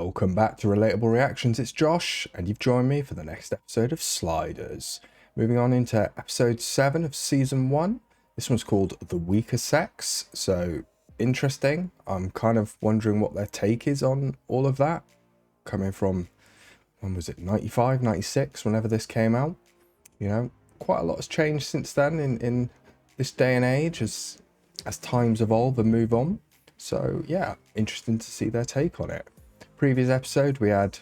Welcome back to Relatable Reactions, it's Josh, and you've joined me for the next episode of Sliders. Moving on into episode 7 of season 1. This one's called The Weaker Sex, so interesting. I'm kind of wondering what their take is on all of that. Coming from, when was it, 95, 96, whenever this came out. You know, quite a lot has changed since then in this day and age as times evolve and move on. So yeah, interesting to see their take on it. Previous episode, we had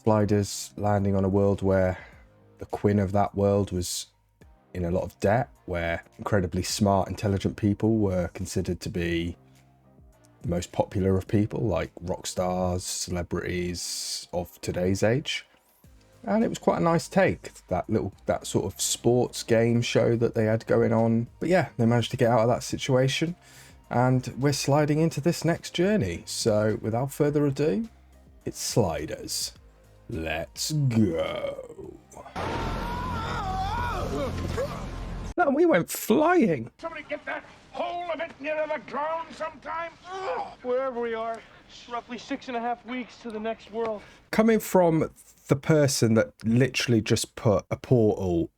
Sliders landing on a world where the queen of that world was in a lot of debt, where incredibly smart, intelligent people were considered to be the most popular of people, like rock stars, celebrities of today's age. And it was quite a nice take, that sort of sports game show that they had going on. But yeah, they managed to get out of that situation. And we're sliding into this next journey. So without further ado, it's Sliders. Let's go. No, we went flying. Somebody get that hole a bit nearer the ground sometime. Wherever we are, it's roughly 6.5 weeks to the next world. Coming from the person that literally just put a portal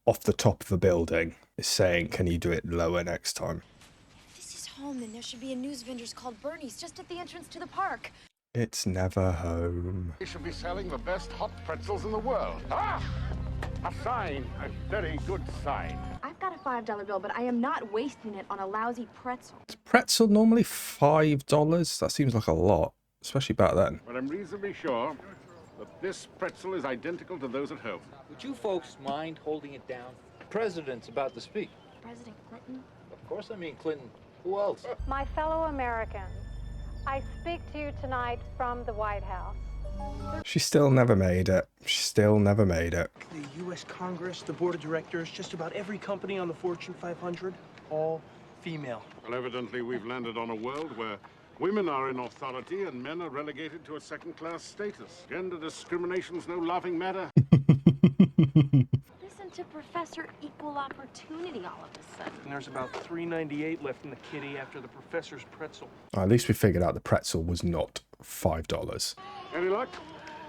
off the top of a building is saying, can you do it lower next time? Home, then there should be a news vendor's called Bernie's just at the entrance to the park. It's never home. We should be selling the best hot pretzels in the world. Ah! A sign, a very good sign. I've got a $5 bill, but I am not wasting it on a lousy pretzel. Is pretzel normally $5? That seems like a lot, especially back then. But I'm reasonably sure that this pretzel is identical to those at home. Would you folks mind holding it down? The president's about to speak. President Clinton? Of course I mean Clinton. Who else? My fellow Americans, I speak to you tonight from the White House. She still never made it. She still never made it. The U.S. Congress, the board of directors, just about every company on the Fortune 500, all female. Well, evidently we've landed on a world where women are in authority and men are relegated to a second-class status. Gender discrimination's no laughing matter. Listen to Professor Equal Opportunity all of a sudden. And there's about $3.98 left in the kitty after the professor's pretzel. At least we figured out the pretzel was not $5. Any luck?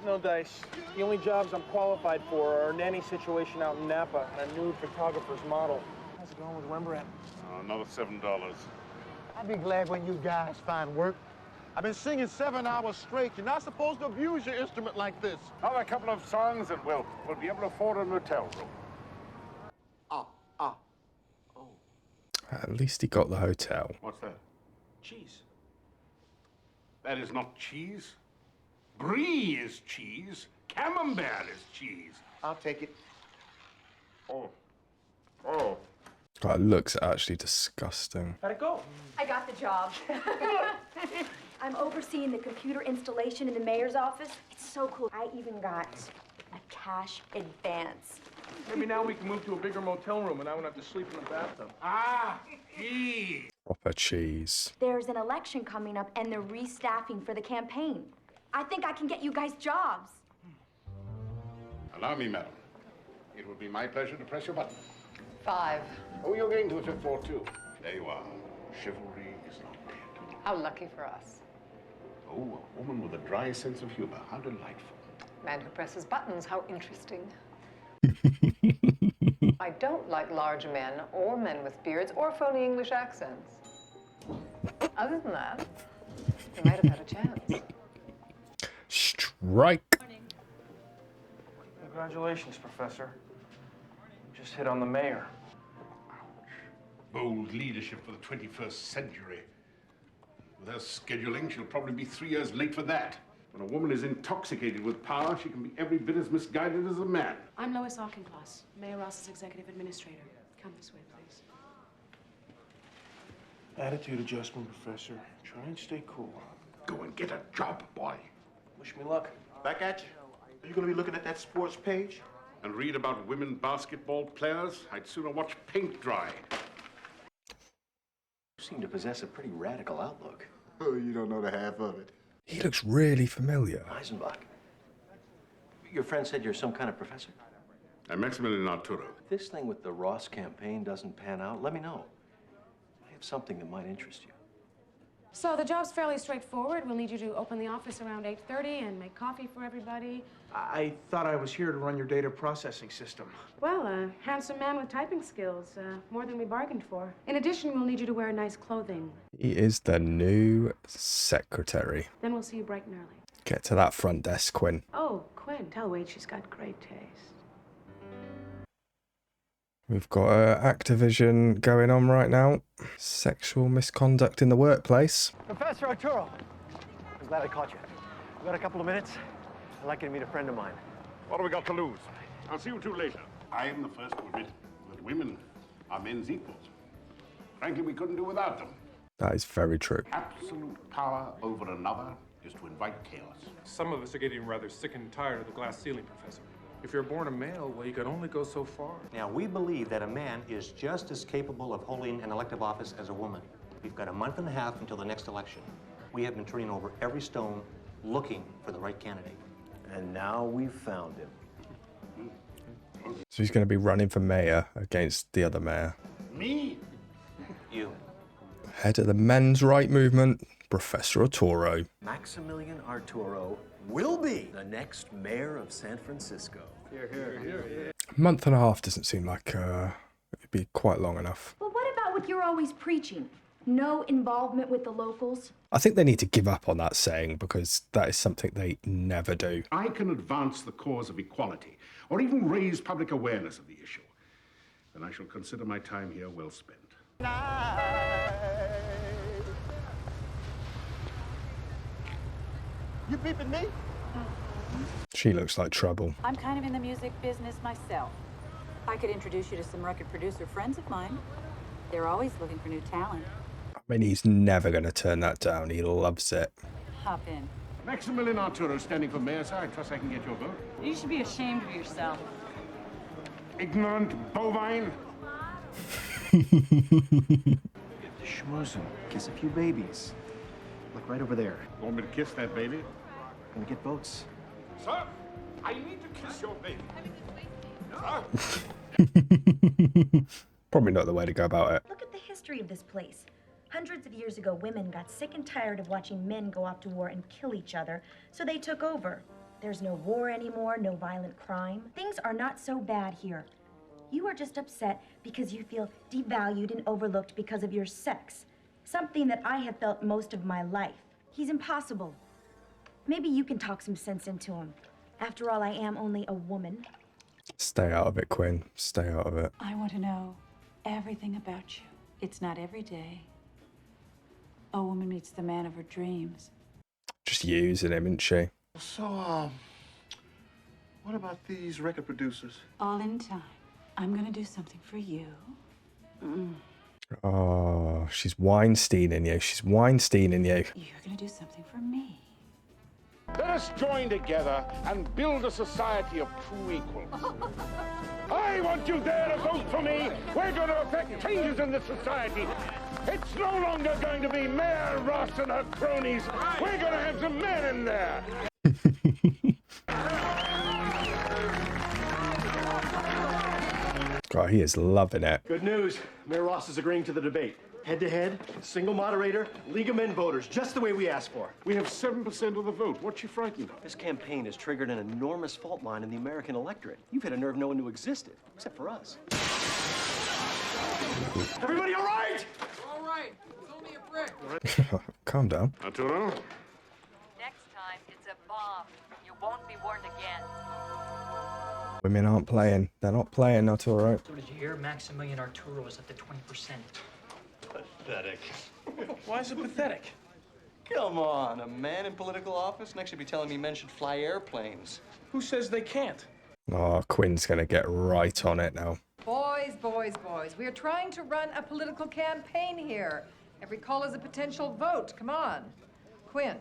No dice. The only jobs I'm qualified for are a nanny situation out in Napa and a nude photographer's model. How's it going with Rembrandt? Another $7. I'll be glad when you guys find work. I've been singing 7 hours straight. You're not supposed to abuse your instrument like this. Another couple of songs and we'll be able to afford a motel room. At least he got the hotel. What's that? Cheese. That is not cheese. Brie is cheese. Camembert is cheese. I'll take it. Oh. That looks actually disgusting. How'd it go? I got the job. I'm overseeing the computer installation in the mayor's office. It's so cool. I even got a cash advance. Maybe now we can move to a bigger motel room and I won't have to sleep in the bathtub. Ah, cheese. Proper cheese. There's an election coming up and they're restaffing for the campaign. I think I can get you guys jobs. Allow me, madam. It will be my pleasure to press your button. 5. Oh, you're getting to the 5th floor, too. There you are. Chivalry is not dead. How lucky for us. Oh, a woman with a dry sense of humor. How delightful. Man who presses buttons, how interesting. I don't like large men or men with beards or phony English accents. Other than that, you might have had a chance. Strike. Congratulations, Professor. You just hit on the mayor. Bold leadership for the 21st century. With her scheduling, she'll probably be 3 years late for that. When a woman is intoxicated with power, she can be every bit as misguided as a man. I'm Lois Auchincloss, Mayor Ross's executive administrator. Come this way, please. Attitude adjustment, Professor. Try and stay cool. Go and get a job, boy. Wish me luck. Back at you. Are you going to be looking at that sports page? And read about women basketball players? I'd sooner watch paint dry. You seem to possess a pretty radical outlook. Oh, you don't know the half of it. He looks really familiar. Eisenbach. Your friend said you're some kind of professor? I'm Maximilian Arturo. If this thing with the Ross campaign doesn't pan out, let me know. I have something that might interest you. So the job's fairly straightforward. We'll need you to open the office around 8:30 and make coffee for everybody. I thought I was here to run your data processing system. Well, a handsome man with typing skills, more than we bargained for. In addition, we'll need you to wear nice clothing. He is the new secretary. Then we'll see you bright and early. Get to that front desk, Quinn. Oh, Quinn, tell Wade she's got great taste. We've got Activision going on right now. Sexual misconduct in the workplace. Professor Arturo, I'm glad I caught you. You got a couple of minutes? I'd like you to meet a friend of mine. What have we got to lose? I'll see you two later. I am the first to admit that women are men's equals. Frankly, we couldn't do without them. That is very true. Absolute power over another is to invite chaos. Some of us are getting rather sick and tired of the glass ceiling, Professor. If you're born a male, well, you can only go so far. Now, we believe that a man is just as capable of holding an elective office as a woman. We've got a month and a half until the next election. We have been turning over every stone looking for the right candidate. And now we've found him. So he's going to be running for mayor against the other mayor. Me? You. Head of the men's right movement, Professor Arturo. Maximilian Arturo will be the next mayor of San Francisco. Here, here, here. A month and a half doesn't seem like it'd be quite long enough. Well, what about what you're always preaching? No involvement with the locals? I think they need to give up on that saying because that is something they never do. I can advance the cause of equality or even raise public awareness of the issue. Then I shall consider my time here well spent. You peeping me? She looks like trouble. I'm kind of in the music business myself. I could introduce you to some record producer friends of mine. They're always looking for new talent. I mean, he's never going to turn that down. He loves it. Hop in. Maximilian Arturo standing for mayor, sir. I trust I can get your vote. You should be ashamed of yourself. Ignorant bovine. Get the schmoozing. Kiss a few babies. Look right over there. Want me to kiss that baby? Gonna get votes. Sir, I need to kiss your baby. Sir? Probably not the way to go about it. Look at the history of this place. Hundreds of years ago, women got sick and tired of watching men go off to war and kill each other, so they took over. There's no war anymore, no violent crime. Things are not so bad here. You are just upset because you feel devalued and overlooked because of your sex. Something that I have felt most of my life. He's impossible. Maybe you can talk some sense into him. After all, I am only a woman. Stay out of it, Quinn. Stay out of it. I want to know everything about you. It's not every day a woman meets the man of her dreams. Just using him, isn't she? So, what about these record producers? All in time. I'm going to do something for you. Oh, she's Weinsteining you. She's Weinsteining you. You're going to do something for me. Let us join together and build a society of true equals. I want you there to vote for me. We're going to effect changes in this society. It's no longer going to be Mayor Ross and her cronies. We're going to have some men in there. God, he is loving it. Good news. Mayor Ross is agreeing to the debate. Head-to-head, single moderator, League of Men voters, just the way we asked for. We have 7% of the vote. What's she frightened of? This campaign has triggered an enormous fault line in the American electorate. You've had a nerve no one knew existed, except for us. Everybody all right? All right. It's only a brick. Calm down. Arturo? Next time, it's a bomb. You won't be warned again. Women aren't playing. They're not playing, Arturo. So did you hear Maximilian Arturo is at the 20%? Pathetic. Why is it pathetic? Come on, a man in political office? Next you'll be telling me men should fly airplanes. Who says they can't? Oh, Quinn's going to get right on it now. Boys, boys, boys. We are trying to run a political campaign here. Every call is a potential vote. Come on. Quinn,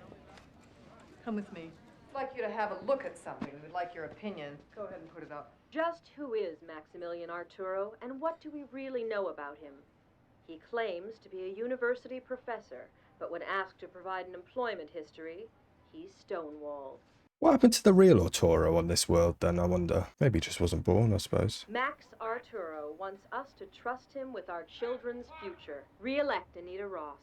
come with me. I'd like you to have a look at something. We'd like your opinion. Go ahead and put it up. Just who is Maximilian Arturo, and what do we really know about him? He claims to be a university professor, but when asked to provide an employment history, he's stonewalled. What happened to the real Arturo on this world then, I wonder? Maybe he just wasn't born, I suppose. Max Arturo wants us to trust him with our children's future. Re-elect Anita Ross.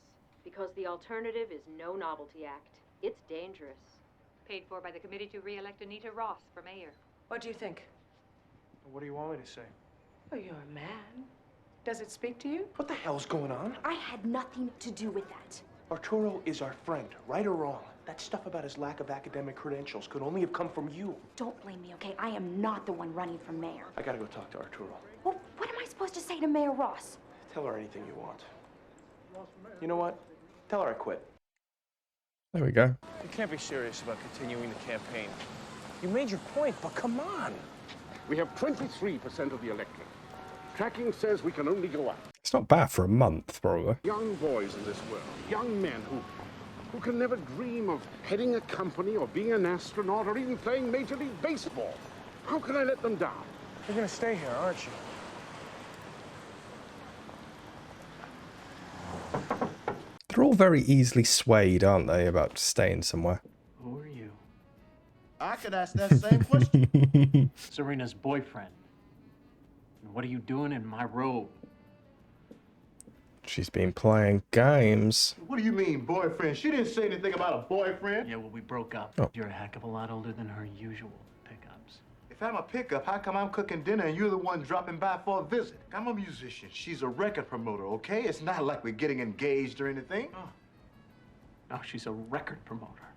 Because the alternative is no novelty act. It's dangerous. Paid for by the committee to re-elect Anita Ross for mayor. What do you think? What do you want me to say? Oh, you're a man. Does it speak to you? What the hell's going on? I had nothing to do with that. Arturo is our friend, right or wrong. That stuff about his lack of academic credentials could only have come from you. Don't blame me, okay? I am not the one running for mayor. I gotta go talk to Arturo. Well, what am I supposed to say to Mayor Ross? Tell her anything you want. You know what? Tell her I quit. There we go. You can't be serious about continuing the campaign. You made your point, but come on. We have 23% of the electorate. Tracking says we can only go up. It's not bad for a month, probably. Young boys in this world, young men who can never dream of heading a company or being an astronaut or even playing Major League Baseball. How can I let them down? You're gonna stay here, aren't you? They're all very easily swayed, aren't they, about staying somewhere? Who are you? I could ask that same question. Serena's boyfriend. And what are you doing in my robe? She's been playing games. What do you mean, boyfriend? She didn't say anything about a boyfriend. Yeah, well, we broke up. Oh. You're a heck of a lot older than her usual pickups. If I'm a pickup, how come I'm cooking dinner and you're the one dropping by for a visit? I'm a musician. She's a record promoter, okay? It's not like we're getting engaged or anything. Oh. No, she's a record promoter.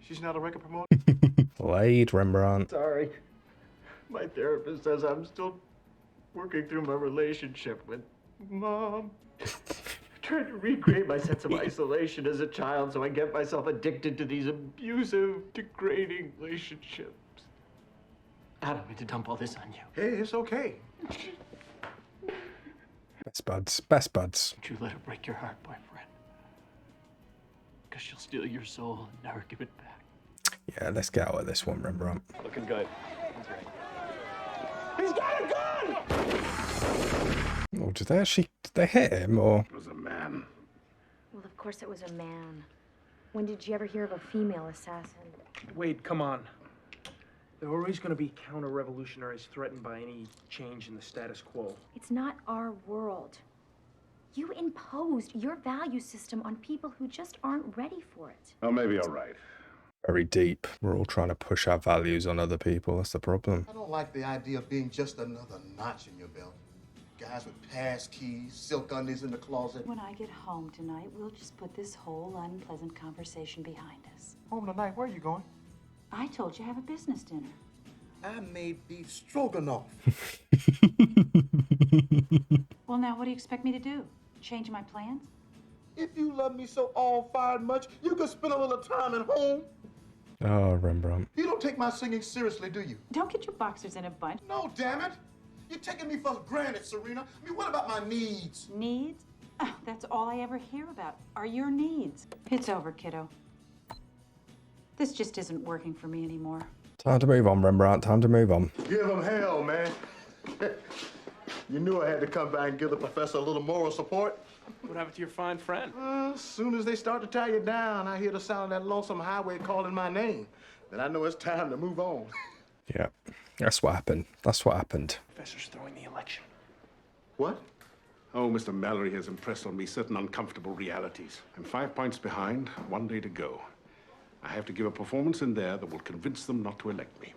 She's not a record promoter? Played Rembrandt. Sorry. My therapist says I'm still working through my relationship with Mom. Trying to recreate my sense of isolation as a child so I get myself addicted to these abusive, degrading relationships. I don't mean to dump all this on you. Hey, it's okay. Best buds. Best buds. Don't you let her break your heart, boyfriend. Because she'll steal your soul and never give it back. Yeah, let's get out of this one, Rembrandt. Looking good. He's got a gun! Oh, did they hit him, or? It was a man. Well, of course it was a man. When did you ever hear of a female assassin? Wade, come on. There are always going to be counter-revolutionaries threatened by any change in the status quo. It's not our world. You imposed your value system on people who just aren't ready for it. Oh, maybe you're right. Very deep. We're all trying to push our values on other people. That's the problem. I don't like the idea of being just another notch in your belt. Guys with pass keys, silk undies in the closet. When I get home tonight, we'll just put this whole unpleasant conversation behind us. Home tonight, where are you going? I told you I have a business dinner. I made beef stroganoff. Well, now what do you expect me to do? Change my plans? If you love me so all-fired much, you could spend a little time at home. Oh, Rembrandt. You don't take my singing seriously, do you? Don't get your boxers in a bunch. No, damn it. You're taking me for granted, Serena. I mean, what about my needs? Needs? Oh, that's all I ever hear about, are your needs. It's over, kiddo. This just isn't working for me anymore. Time to move on, Rembrandt. Time to move on. Give them hell, man. You knew I had to come back and give the professor a little moral support. What happened to your fine friend? As soon as they start to tie you down, I hear the sound of that lonesome highway calling my name. Then I know it's time to move on. Yeah, that's what happened. That's what happened. Professor's throwing the election. What? Oh, Mr. Mallory has impressed on me certain uncomfortable realities. I'm 5 points behind, 1 day to go. I have to give a performance in there that will convince them not to elect me.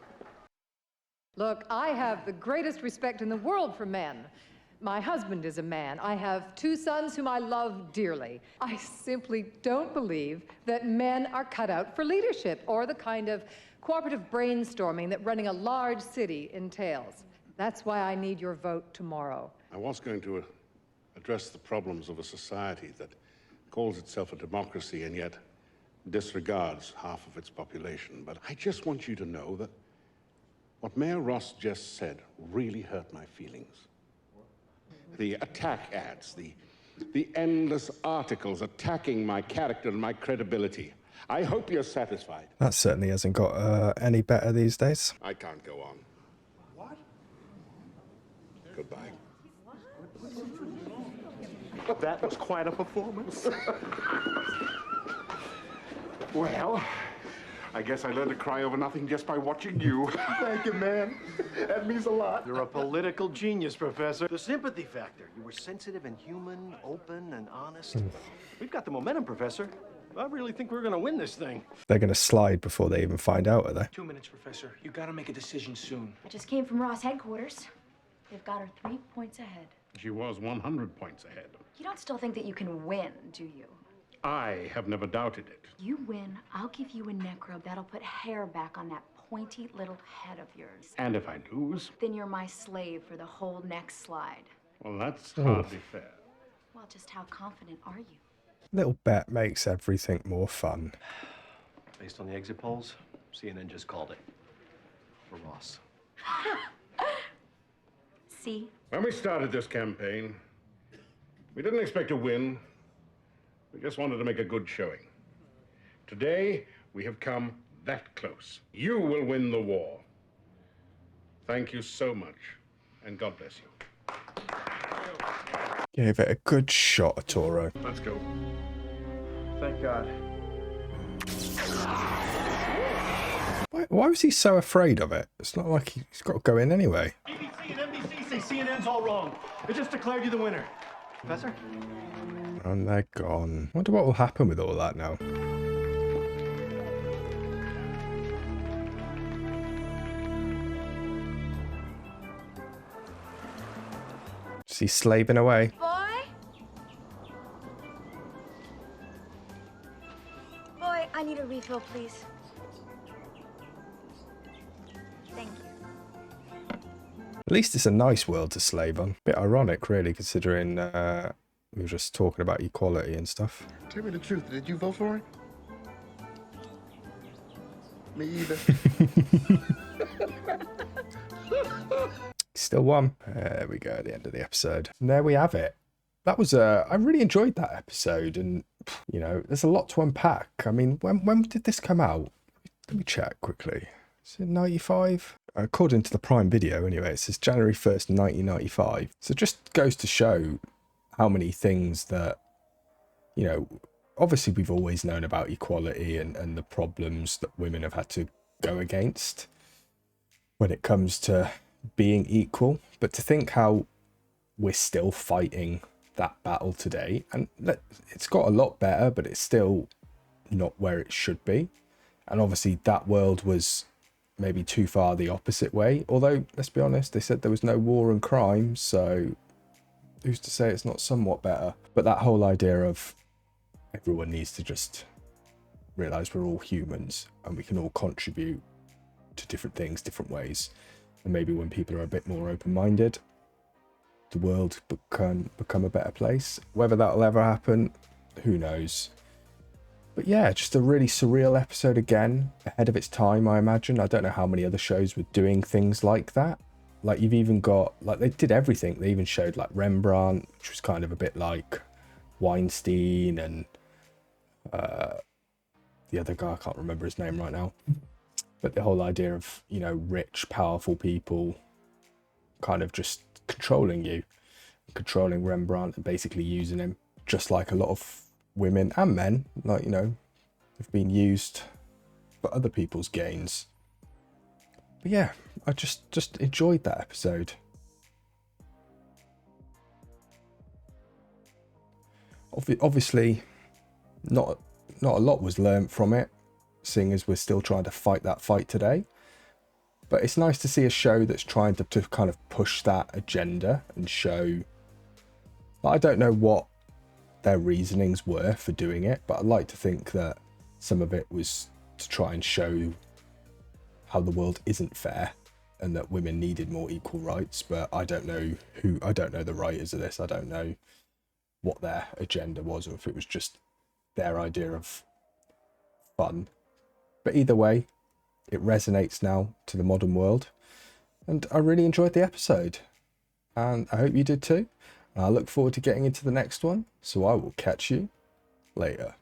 Look, I have the greatest respect in the world for men. My husband is a man. I have 2 sons whom I love dearly. I simply don't believe that men are cut out for leadership or the kind of cooperative brainstorming that running a large city entails. That's why I need your vote tomorrow. I was going to address the problems of a society that calls itself a democracy and yet disregards half of its population. But I just want you to know that what Mayor Ross just said really hurt my feelings. The attack ads, the endless articles attacking my character and my credibility. I hope you're satisfied. That certainly hasn't got any better these days. I can't go on. What? Goodbye. That was quite a performance. Well, I guess I learned to cry over nothing just by watching you. Thank you, man. That means a lot. You're a political genius, Professor. The sympathy factor. You were sensitive and human, open and honest. We've got the momentum, Professor. I really think we're going to win this thing. They're going to slide before they even find out, are they? 2 minutes, Professor. You gotta make a decision soon. I just came from Ross headquarters. They've got her 3 points ahead. She was 100 points ahead. You don't still think that you can win, do you? I have never doubted it. You win, I'll give you a necrobe that'll put hair back on that pointy little head of yours. And if I lose? Then you're my slave for the whole next slide. Well, that's hardly fair. Well, just how confident are you? Little bet makes everything more fun. Based on the exit polls, CNN just called it. For Ross. See? When we started this campaign, we didn't expect to win. We just wanted to make a good showing. Today, we have come that close. You will win the war. Thank you so much, and God bless you. Gave it a good shot, Arturo. Let's go. Thank God. Why was he so afraid of it? It's not like he's got to go in anyway. BBC and NBC say CNN's all wrong. It just declared you the winner. Professor? And they're gone. Wonder what will happen with all that now. Is he slaving away? Boy, I need a refill, please. Thank you. At least it's a nice world to slave on. Bit ironic, really, considering we were just talking about equality and stuff. Tell me the truth. Did you vote for him? Me either. Still won. There we go, at the end of the episode. And there we have it. That was I really enjoyed that episode, and you know, there's a lot to unpack. I mean, when did this come out? Let me check quickly. Is it 95? According to the Prime Video, anyway, it says January 1st, 1995. So it just goes to show how many things that, you know, obviously we've always known about equality and the problems that women have had to go against when it comes to being equal, but to think how we're still fighting that battle today, and it's got a lot better, but it's still not where it should be. And obviously that world was maybe too far the opposite way, although let's be honest, they said there was no war and crime, so who's to say it's not somewhat better? But that whole idea of everyone needs to just realize we're all humans and we can all contribute to different things, different ways. And maybe when people are a bit more open-minded, the world become a better place. Whether that'll ever happen, who knows? But yeah, just a really surreal episode again, ahead of its time, I imagine. I don't know how many other shows were doing things like that. Like, you've even got, like, they did everything. They even showed, like, Rembrandt, which was kind of a bit like Weinstein, and the other guy, I can't remember his name right now. But the whole idea of, you know, rich, powerful people kind of just controlling you, controlling Rembrandt and basically using him, just like a lot of women and men, like, you know, have been used for other people's gains. But yeah, I just enjoyed that episode. Obviously, not a lot was learned from it, seeing as we're still trying to fight that fight today. But it's nice to see a show that's trying to kind of push that agenda and show, I don't know what their reasonings were for doing it, but I'd like to think that some of it was to try and show how the world isn't fair and that women needed more equal rights. But I don't know the writers of this. I don't know what their agenda was, or if it was just their idea of fun. But either way, it resonates now to the modern world, and I really enjoyed the episode, and I hope you did too. And I look forward to getting into the next one, so I will catch you later.